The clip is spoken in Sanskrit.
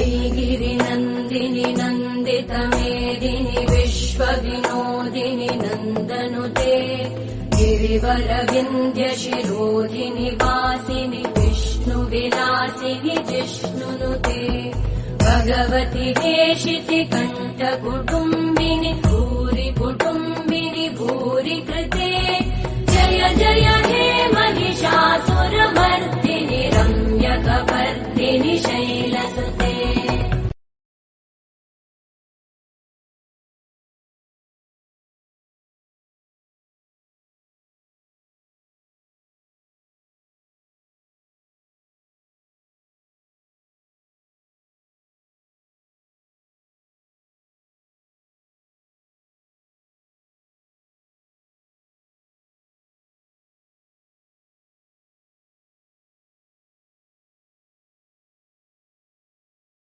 वैगिरिनन्दिनि नन्दितमेदिनि विश्वविनोदिनि नन्दनुते गिरिवरविन्द्यशिरोधिनि वासिनि विष्णुविलासिनि जिष्णुनुते भगवति देशिति कण्ठकुटुम्बिनि भूरि कुटुम्बिनि भूरि कृते जय जय हे महिषासुरमर्दिनि रम्यकपर्दिनि शैल